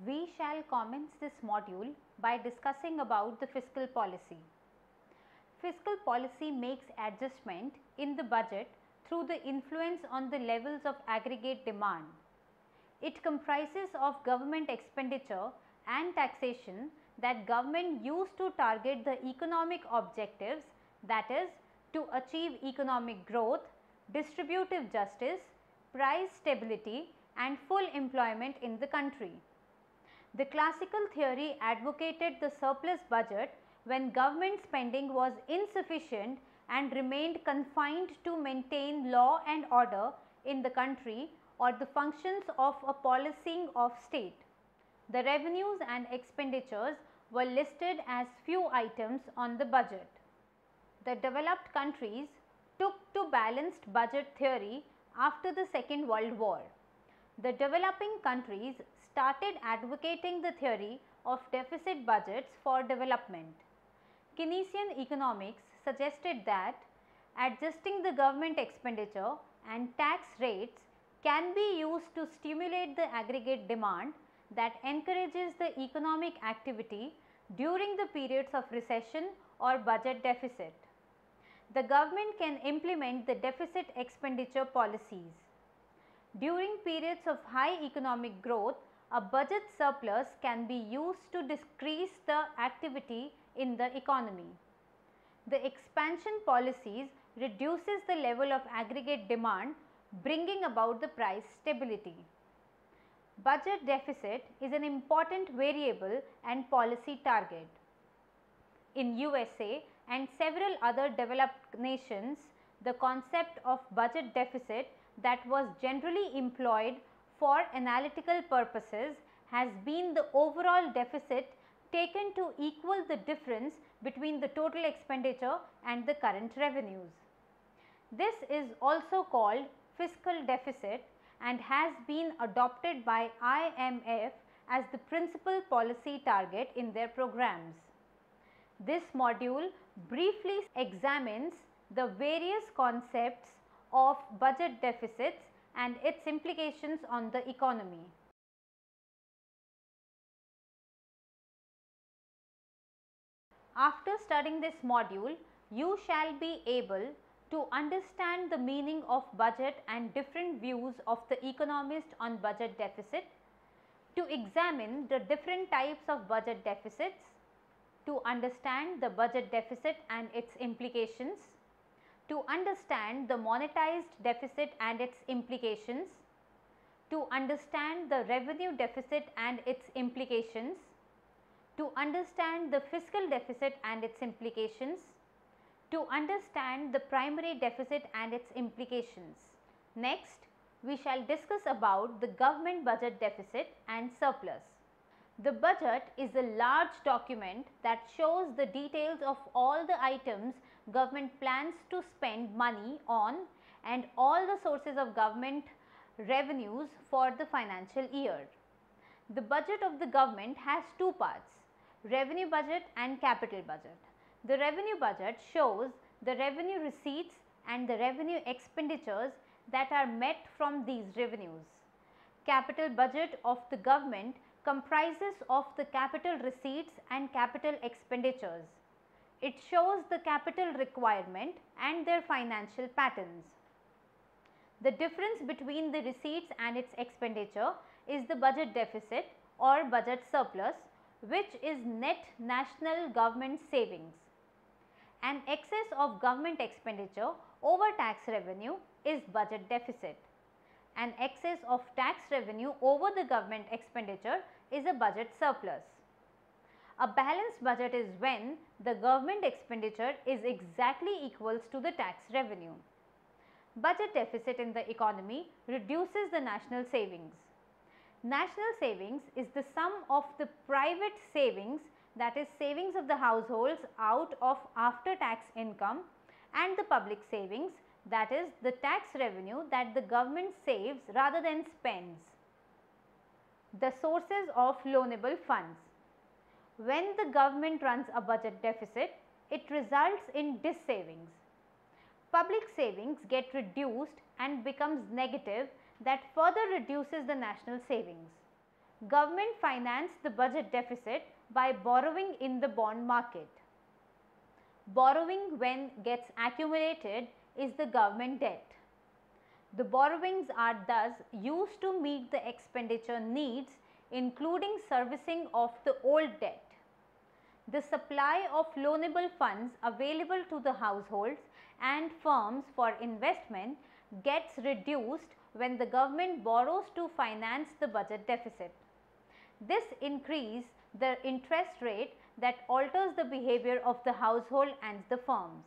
We shall commence this module by discussing about the fiscal policy. Fiscal policy makes adjustment in the budget through the influence on the levels of aggregate demand. It comprises of government expenditure and taxation that government use to target the economic objectives, that is, to achieve economic growth, distributive justice, price stability and full employment in the country. The classical theory advocated the surplus budget when government spending was insufficient and remained confined to maintain law and order in the country or the functions of a policing of state. The revenues and expenditures were listed as few items on the budget. The developed countries took to balanced budget theory after the Second World War. The developing countries started advocating the theory of deficit budgets for development. Keynesian economics suggested that adjusting the government expenditure and tax rates can be used to stimulate the aggregate demand that encourages the economic activity during the periods of recession or budget deficit. The government can implement the deficit expenditure policies. During periods of high economic growth, a budget surplus can be used to decrease the activity in the economy. The expansion policies reduces the level of aggregate demand, bringing about the price stability. Budget deficit is an important variable and policy target. In USA and several other developed nations, the concept of budget deficit that was generally employed for analytical purposes has been the overall deficit taken to equal the difference between the total expenditure and the current revenues. This is also called fiscal deficit and has been adopted by IMF as the principal policy target in their programs. This module briefly examines the various concepts of budget deficits and its implications on the economy. After studying this module, you shall be able to understand the meaning of budget and different views of the economist on budget deficit, to examine the different types of budget deficits, to understand the budget deficit and its implications, to understand the monetized deficit and its implications, to understand the revenue deficit and its implications, to understand the fiscal deficit and its implications, to understand the primary deficit and its implications. Next, we shall discuss about the government budget deficit and surplus. The budget is a large document that shows the details of all the items government plans to spend money on and all the sources of government revenues for the financial year. The budget of the government has two parts, revenue budget and capital budget. The revenue budget shows the revenue receipts and the revenue expenditures that are met from these revenues. Capital budget of the government comprises of the capital receipts and capital expenditures. It shows the capital requirement and their financial patterns. The difference between the receipts and its expenditure is the budget deficit or budget surplus, which is net national government savings. An excess of government expenditure over tax revenue is budget deficit. An excess of tax revenue over the government expenditure is a budget surplus. A balanced budget is when the government expenditure is exactly equals to the tax revenue. Budget deficit in the economy reduces the national savings. National savings is the sum of the private savings, that is savings of the households out of after tax income, and the public savings, that is the tax revenue that the government saves rather than spends. The sources of loanable funds. When the government runs a budget deficit, it results in dissavings. Public savings get reduced and becomes negative, that further reduces the national savings. Government financed the budget deficit by borrowing in the bond market. Borrowing when gets accumulated is the government debt. The borrowings are thus used to meet the expenditure needs, including servicing of the old debt. The supply of loanable funds available to the households and firms for investment gets reduced when the government borrows to finance the budget deficit. This increases the interest rate that alters the behavior of the household and the firms.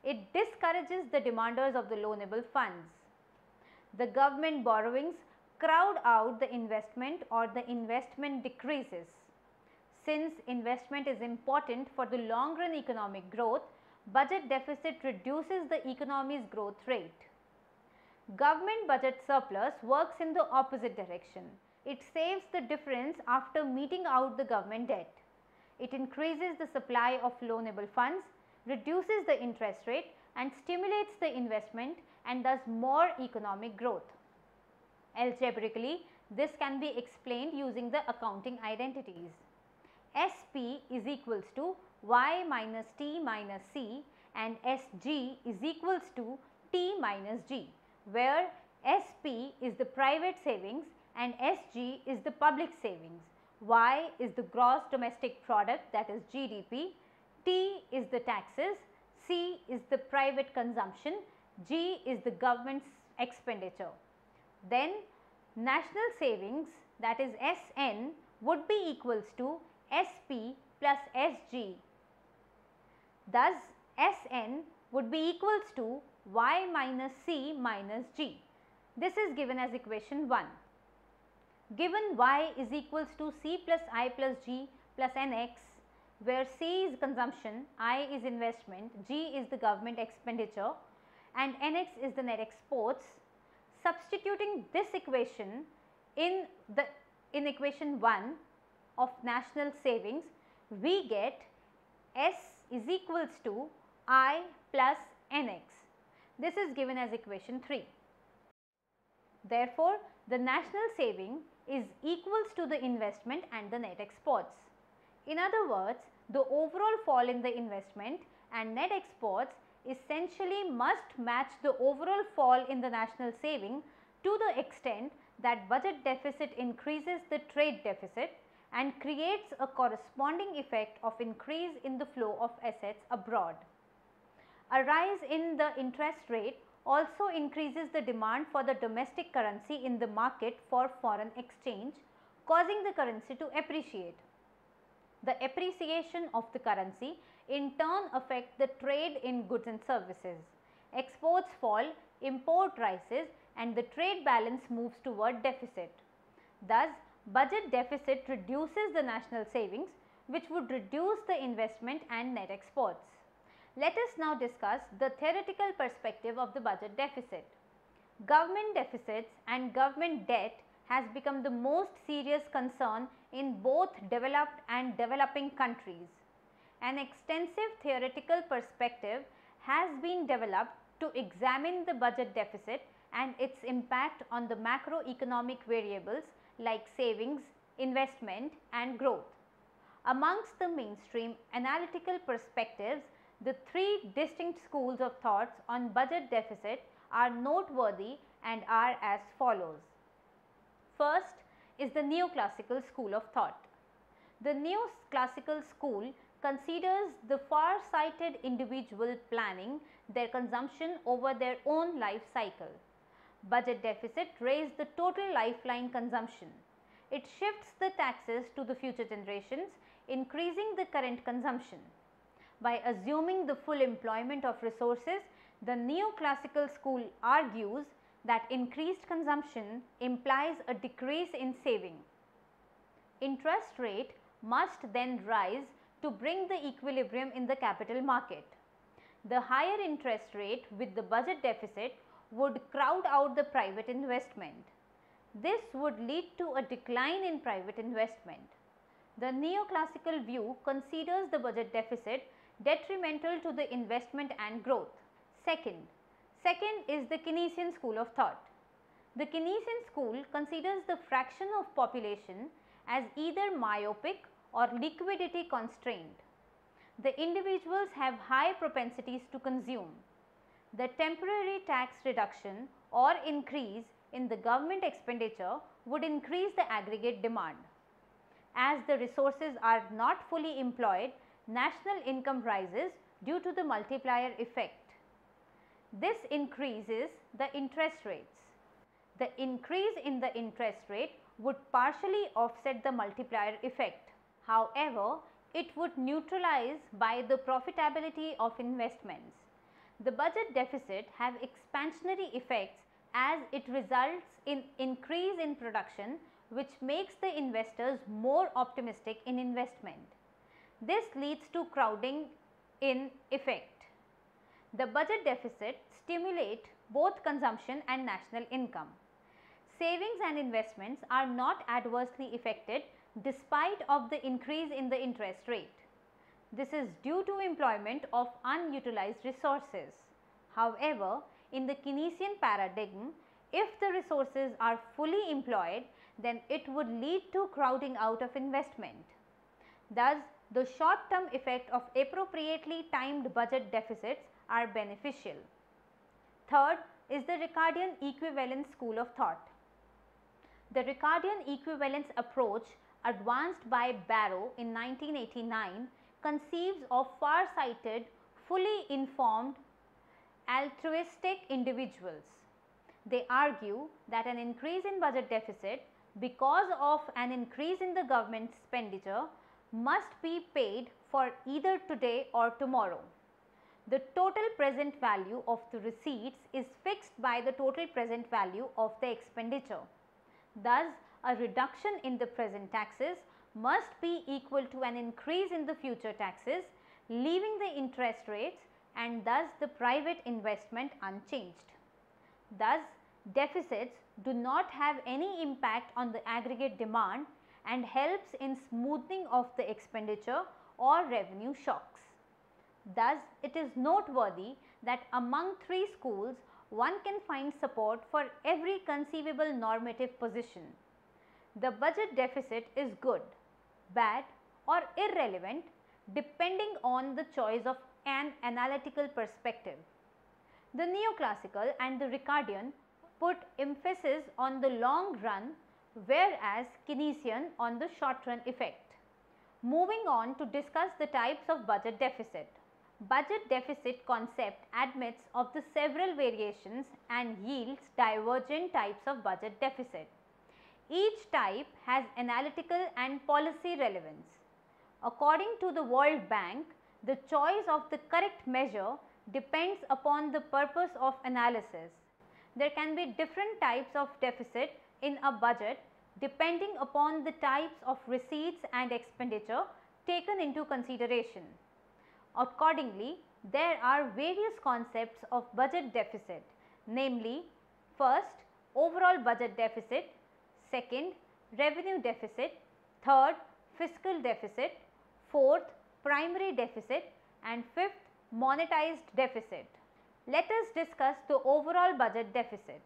It discourages the demanders of the loanable funds. The government borrowings crowd out the investment or the investment decreases. Since investment is important for the long run economic growth, budget deficit reduces the economy's growth rate. Government budget surplus works in the opposite direction. It saves the difference after meeting out the government debt. It increases the supply of loanable funds, reduces the interest rate and stimulates the investment and thus more economic growth. Algebraically, this can be explained using the accounting identities. SP is equals to Y minus T minus C and SG is equals to T minus G, where SP is the private savings and SG is the public savings. Y is the gross domestic product, that is GDP, T is the taxes, C is the private consumption, G is the government's expenditure. Then national savings, that is SN, would be equals to SP plus SG. Thus, SN would be equals to Y minus C minus G. This is given as equation 1. Given Y is equals to C plus I plus G plus NX, where C is consumption, I is investment, G is the government expenditure and NX is the net exports, substituting this equation in equation 1 of national savings, we get S is equals to I plus NX. This is given as equation 3. Therefore, the national saving is equals to the investment and the net exports. In other words, the overall fall in the investment and net exports essentially must match the overall fall in the national saving to the extent that budget deficit increases the trade deficit and creates a corresponding effect of increase in the flow of assets abroad. A rise in the interest rate also increases the demand for the domestic currency in the market for foreign exchange, causing the currency to appreciate. The appreciation of the currency in turn affects the trade in goods and services. Exports fall, import rises and the trade balance moves toward deficit. Thus, budget deficit reduces the national savings, which would reduce the investment and net exports. Let us now discuss the theoretical perspective of the budget deficit. Government deficits and government debt has become the most serious concern in both developed and developing countries. An extensive theoretical perspective has been developed to examine the budget deficit and its impact on the macroeconomic variables like savings, investment and growth. Amongst the mainstream analytical perspectives, the three distinct schools of thoughts on budget deficit are noteworthy and are as follows. First is the Neoclassical school of thought. The Neoclassical school considers the far-sighted individual planning their consumption over their own life cycle. Budget deficit raised the total lifeline consumption. It shifts the taxes to the future generations, increasing the current consumption. By assuming the full employment of resources, the Neoclassical school argues that increased consumption implies a decrease in saving. Interest rate must then rise to bring the equilibrium in the capital market. The higher interest rate with the budget deficit would crowd out the private investment. This would lead to a decline in private investment. The Neoclassical view considers the budget deficit detrimental to the investment and growth. Second is the Keynesian school of thought. The Keynesian school considers the fraction of population as either myopic or liquidity constrained. The individuals have high propensities to consume. The temporary tax reduction or increase in the government expenditure would increase the aggregate demand. As the resources are not fully employed, national income rises due to the multiplier effect. This increases the interest rates. The increase in the interest rate would partially offset the multiplier effect. However, it would neutralize by the profitability of investments. The budget deficit have expansionary effects as it results in increase in production, which makes the investors more optimistic in investment. This leads to crowding in effect. The budget deficit stimulate both consumption and national income. Savings and investments are not adversely affected despite of the increase in the interest rate. This is due to employment of unutilized resources. However, in the Keynesian paradigm, if the resources are fully employed, then it would lead to crowding out of investment. Thus, the short-term effect of appropriately timed budget deficits are beneficial. Third is the Ricardian equivalence school of thought. The Ricardian equivalence approach advanced by Barrow in 1989 conceives of far-sighted, fully informed, altruistic individuals. They argue that an increase in budget deficit because of an increase in the government expenditure must be paid for either today or tomorrow. The total present value of the receipts is fixed by the total present value of the expenditure. Thus, a reduction in the present taxes must be equal to an increase in the future taxes, leaving the interest rates and thus the private investment unchanged. Thus, deficits do not have any impact on the aggregate demand and helps in smoothing of the expenditure or revenue shocks. Thus, it is noteworthy that among three schools, one can find support for every conceivable normative position. The budget deficit is good, bad or irrelevant depending on the choice of an analytical perspective. The Neoclassical and the Ricardian put emphasis on the long run, whereas Keynesian on the short run effect. Moving on to discuss the types of budget deficit. Budget deficit concept admits of the several variations and yields divergent types of budget deficit. Each type has analytical and policy relevance. According to the World Bank, the choice of the correct measure depends upon the purpose of analysis. There can be different types of deficit in a budget depending upon the types of receipts and expenditure taken into consideration. Accordingly, there are various concepts of budget deficit, namely, first, overall budget deficit, second, revenue deficit, third, fiscal deficit, fourth, primary deficit, and fifth, monetized deficit. Let us discuss the overall budget deficit.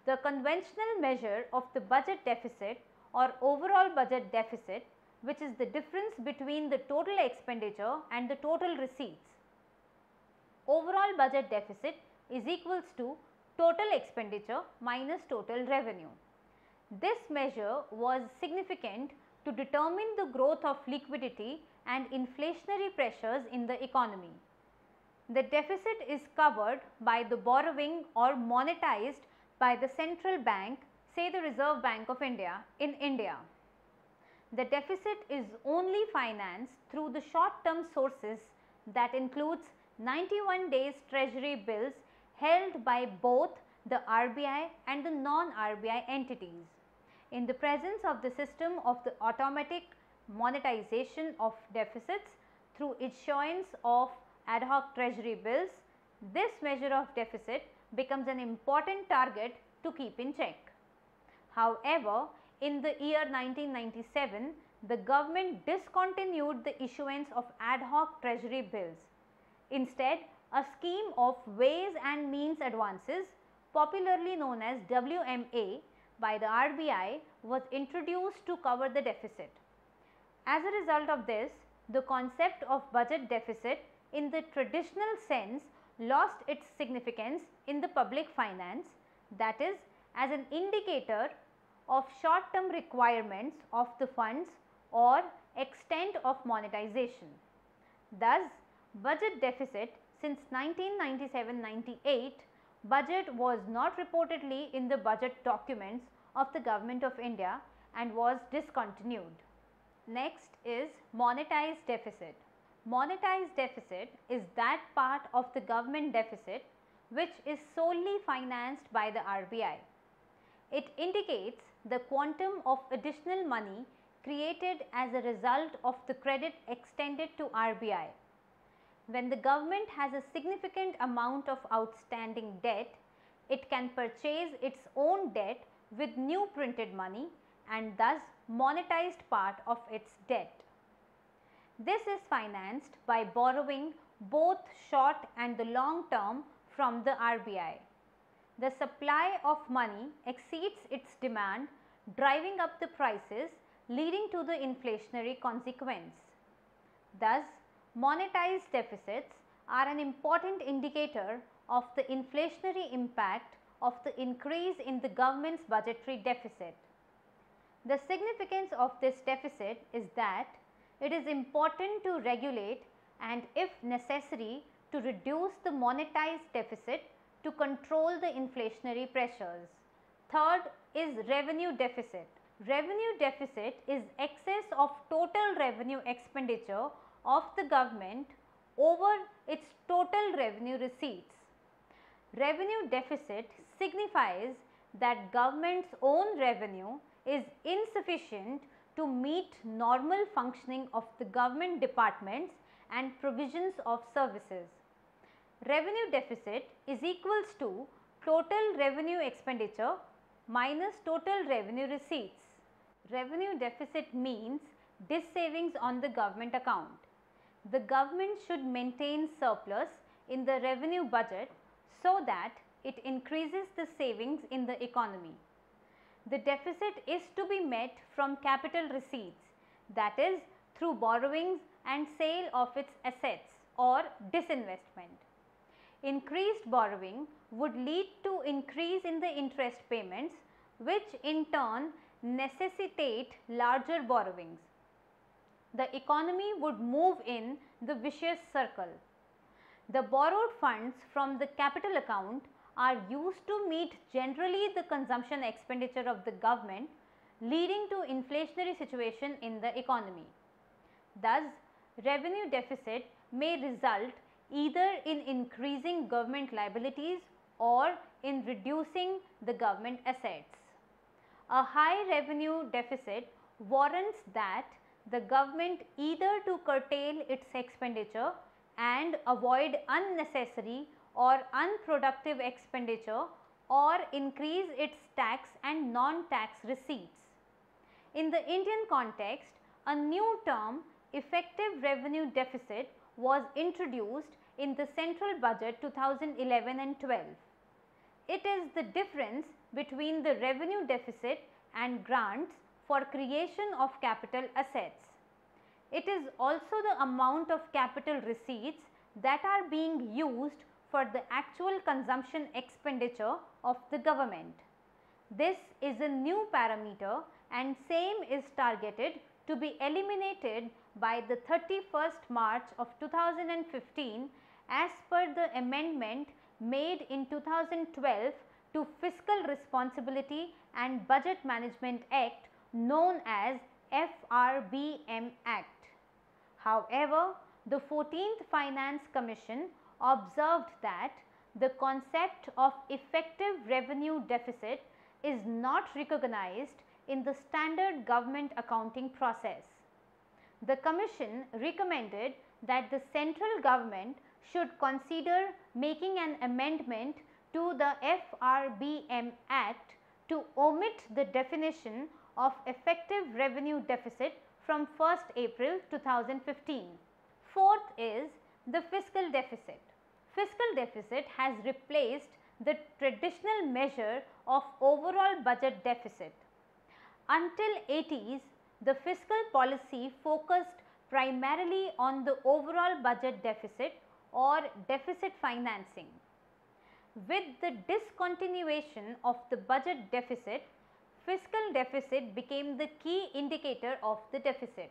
The conventional measure of the budget deficit or overall budget deficit, which is the difference between the total expenditure and the total receipts. Overall budget deficit is equals to total expenditure minus total revenue. This measure was significant to determine the growth of liquidity and inflationary pressures in the economy. The deficit is covered by the borrowing or monetized by the central bank, say the Reserve Bank of India, in India. The deficit is only financed through the short-term sources that includes 91 days treasury bills held by both the RBI and the non-RBI entities. In the presence of the system of the automatic monetization of deficits through issuance of ad hoc treasury bills, this measure of deficit becomes an important target to keep in check. However, in the year 1997, the government discontinued the issuance of ad hoc treasury bills. Instead, a scheme of ways and means advances popularly known as WMA, by the RBI was introduced to cover the deficit. As a result of this, the concept of budget deficit in the traditional sense lost its significance in the public finance, that is, as an indicator of short term requirements of the funds or extent of monetization. Thus, budget deficit since 1997-98 budget was not reportedly in the budget documents of the Government of India and was discontinued. Next is monetized deficit. Monetized deficit is that part of the government deficit which is solely financed by the RBI. It indicates the quantum of additional money created as a result of the credit extended to RBI. When the government has a significant amount of outstanding debt, it can purchase its own debt with new printed money and thus monetized part of its debt. This is financed by borrowing both short and the long term from the RBI. The supply of money exceeds its demand, driving up the prices, leading to the inflationary consequence. Thus, monetized deficits are an important indicator of the inflationary impact of the increase in the government's budgetary deficit. The significance of this deficit is that it is important to regulate and, if necessary, to reduce the monetized deficit to control the inflationary pressures. Third is revenue deficit. Revenue deficit is excess of total revenue expenditure of the government over its total revenue receipts. Revenue deficit signifies that government's own revenue is insufficient to meet normal functioning of the government departments and provisions of services. Revenue deficit is equals to total revenue expenditure minus total revenue receipts. Revenue deficit means dis-savings on the government account. The government should maintain surplus in the revenue budget so that it increases the savings in the economy. The deficit is to be met from capital receipts, that is, through borrowings and sale of its assets or disinvestment. Increased borrowing would lead to increase in the interest payments, which in turn necessitate larger borrowings. The economy would move in the vicious circle. The borrowed funds from the capital account are used to meet generally the consumption expenditure of the government, leading to inflationary situation in the economy. Thus, revenue deficit may result either in increasing government liabilities or in reducing the government assets. A high revenue deficit warrants that the government either to curtail its expenditure and avoid unnecessary or unproductive expenditure or increase its tax and non-tax receipts. In the Indian context, a new term, effective revenue deficit, was introduced in the central budget 2011 and 12. It is the difference between the revenue deficit and grants for creation of capital assets. It is also the amount of capital receipts that are being used for the actual consumption expenditure of the government. This is a new parameter and same is targeted to be eliminated by the 31st March of 2015 as per the amendment made in 2012 to Fiscal Responsibility and Budget Management Act, known as FRBM Act. However, the 14th Finance Commission observed that the concept of effective revenue deficit is not recognized in the standard government accounting process. The Commission recommended that the central government should consider making an amendment to the FRBM Act to omit the definition of effective revenue deficit from 1st April 2015. Fourth is the fiscal deficit. Fiscal deficit has replaced the traditional measure of overall budget deficit. Until 80s, the fiscal policy focused primarily on the overall budget deficit or deficit financing. With the discontinuation of the budget deficit, fiscal deficit became the key indicator of the deficit.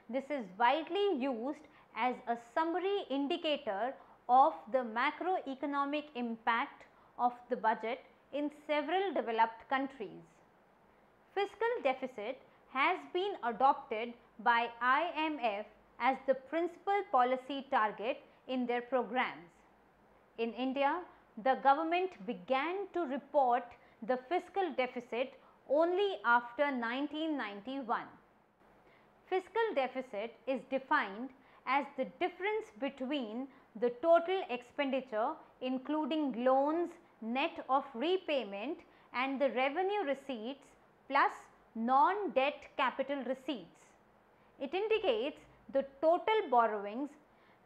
This is widely used as a summary indicator of the macroeconomic impact of the budget in several developed countries. Fiscal deficit has been adopted by IMF as the principal policy target in their programs. In India, the government began to report the fiscal deficit only after 1991. Fiscal deficit is defined as the difference between the total expenditure including loans net of repayment and the revenue receipts plus non-debt capital receipts. It indicates the total borrowings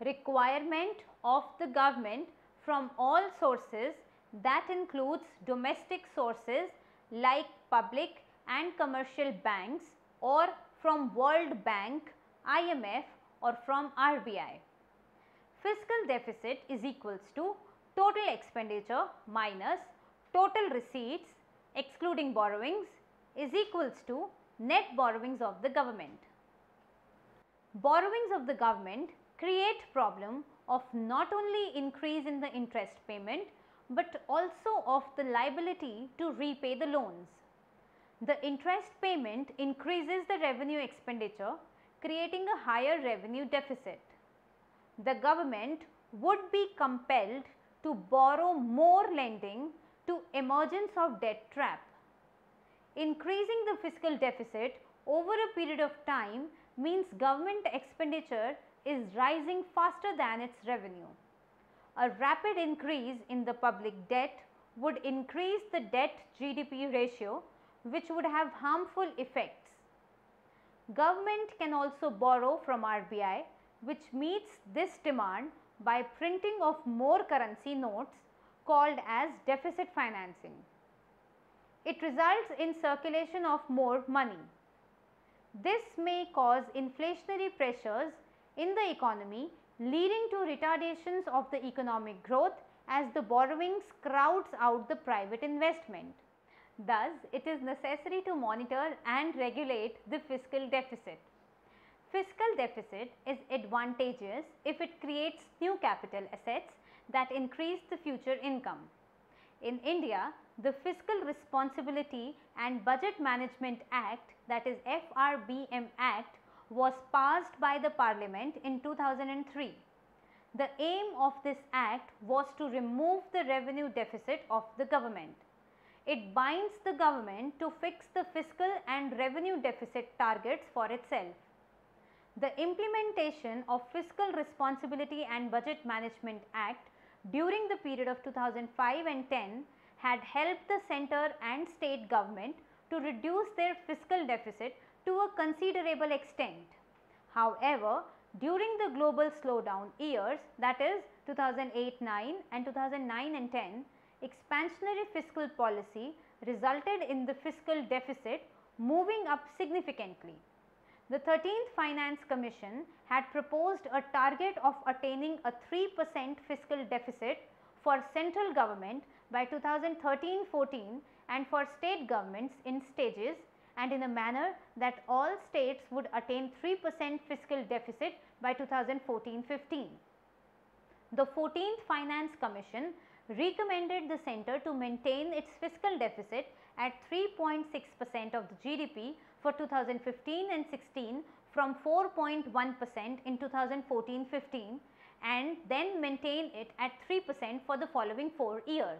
requirement of the government from all sources, that includes domestic sources like public and commercial banks or from World Bank, IMF or from RBI. Fiscal deficit is equals to total expenditure minus total receipts excluding borrowings is equals to net borrowings of the government. Borrowings of the government create problem of not only increase in the interest payment but also of the liability to repay the loans. The interest payment increases the revenue expenditure, creating a higher revenue deficit. The government would be compelled to borrow more lending to emergence of debt trap. Increasing the fiscal deficit over a period of time means government expenditure is rising faster than its revenue. A rapid increase in the public debt would increase the debt GDP ratio, which would have harmful effects. Government can also borrow from RBI, which meets this demand by printing of more currency notes called as deficit financing. It results in circulation of more money. This may cause inflationary pressures in the economy, leading to retardations of the economic growth as the borrowings crowds out the private investment. Thus, it is necessary to monitor and regulate the fiscal deficit. Fiscal deficit is advantageous if it creates new capital assets that increase the future income. In India, the Fiscal Responsibility and Budget Management Act, that is FRBM Act, was passed by the Parliament in 2003. The aim of this act was to remove the revenue deficit of the government. It binds the government to fix the fiscal and revenue deficit targets for itself. The implementation of Fiscal Responsibility and Budget Management Act during the period of 2005 and 10 had helped the centre and state government to reduce their fiscal deficit to a considerable extent. However, during the global slowdown years, that is 2008-9 and 2009-10, expansionary fiscal policy resulted in the fiscal deficit moving up significantly. The 13th Finance Commission had proposed a target of attaining a 3% fiscal deficit for central government by 2013-14 and for state governments in stages and in a manner that all states would attain 3% fiscal deficit by 2014-15. The 14th Finance Commission recommended the centre to maintain its fiscal deficit at 3.6% of the GDP for 2015 and 16 from 4.1% in 2014-15 and then maintain it at 3% for the following 4 years.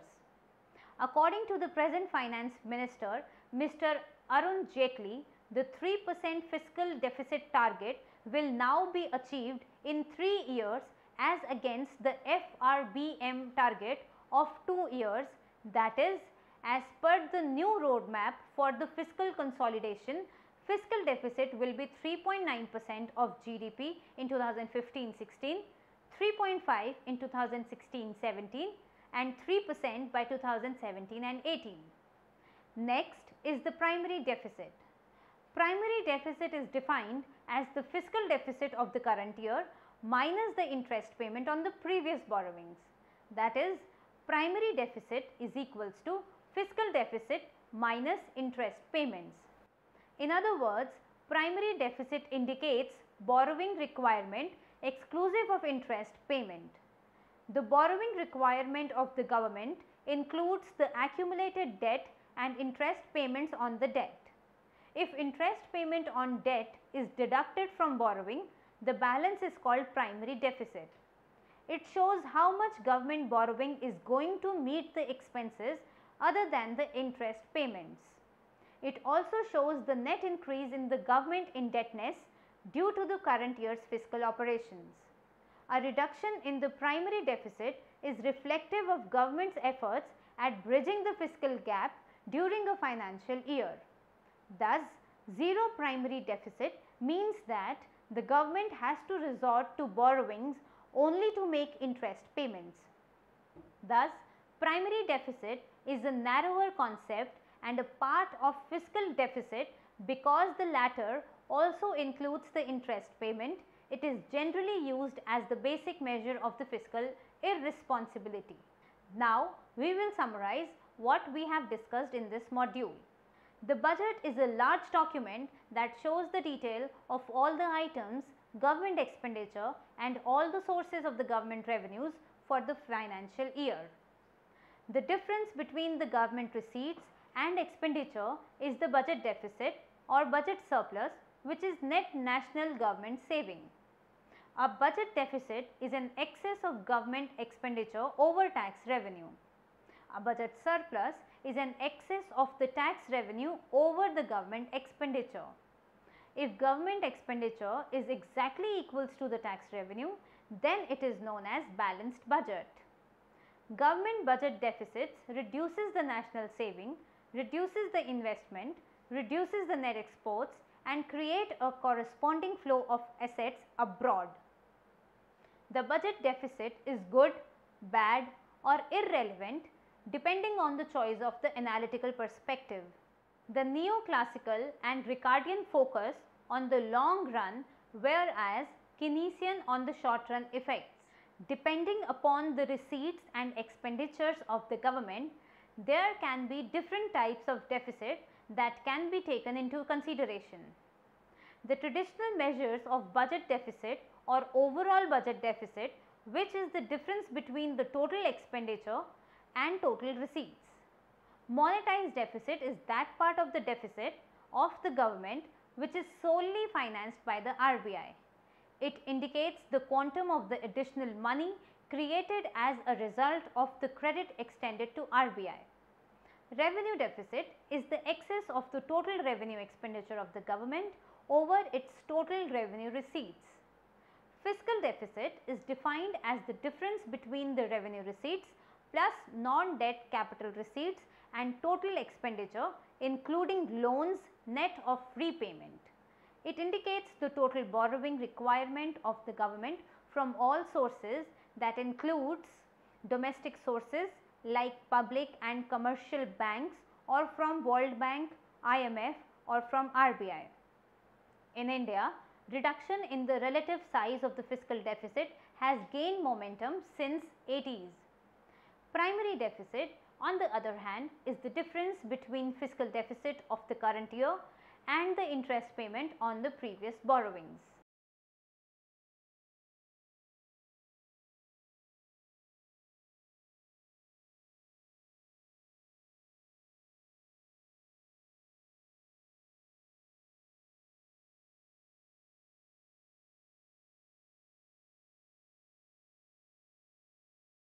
According to the present Finance Minister, Mr. Arun Jaitley, the 3% fiscal deficit target will now be achieved in 3 years as against the FRBM target of 2 years, that is, as per the new roadmap for the fiscal consolidation, fiscal deficit will be 3.9% of GDP in 2015-16, 3.5 in 2016-17 and 3% by 2017 and 18. Next is the primary deficit. Primary deficit is defined as the fiscal deficit of the current year minus the interest payment on the previous borrowings. That is, primary deficit is equals to fiscal deficit minus interest payments. In other words, primary deficit indicates borrowing requirement exclusive of interest payment. The borrowing requirement of the government includes the accumulated debt and interest payments on the debt. If interest payment on debt is deducted from borrowing, the balance is called primary deficit. It shows how much government borrowing is going to meet the expenses other than the interest payments. It also shows the net increase in the government indebtedness due to the current year's fiscal operations. A reduction in the primary deficit is reflective of government's efforts at bridging the fiscal gap during a financial year. Thus, zero primary deficit means that the government has to resort to borrowings only to make interest payments. Thus, primary deficit is a narrower concept and a part of fiscal deficit because the latter also includes the interest payment. It is generally used as the basic measure of the fiscal irresponsibility. Now, we will summarize what we have discussed in this module. The budget is a large document that shows the detail of all the items, government expenditure and all the sources of the government revenues for the financial year. The difference between the government receipts and expenditure is the budget deficit or budget surplus, which is net national government saving. A budget deficit is an excess of government expenditure over tax revenue. A budget surplus is an excess of the tax revenue over the government expenditure. If government expenditure is exactly equals to the tax revenue, then it is known as balanced budget. Government budget deficits reduces the national saving, reduces the investment, reduces the net exports and create a corresponding flow of assets abroad. The budget deficit is good, bad or irrelevant depending on the choice of the analytical perspective. The neoclassical and Ricardian focus on the long run, whereas Keynesian on the short run effects. Depending upon the receipts and expenditures of the government, there can be different types of deficit that can be taken into consideration. The traditional measures of budget deficit or overall budget deficit, which is the difference between the total expenditure and total receipts. Monetized deficit is that part of the deficit of the government which is solely financed by the RBI. It indicates the quantum of the additional money created as a result of the credit extended to RBI. Revenue deficit is the excess of the total revenue expenditure of the government over its total revenue receipts. Fiscal deficit is defined as the difference between the revenue receipts plus non-debt capital receipts and total expenditure including loans net of repayment. It indicates the total borrowing requirement of the government from all sources, that includes domestic sources like public and commercial banks or from World Bank, IMF or from RBI. In India, reduction in the relative size of the fiscal deficit has gained momentum since 80s. Primary deficit, on the other hand, is the difference between fiscal deficit of the current year and the interest payment on the previous borrowings.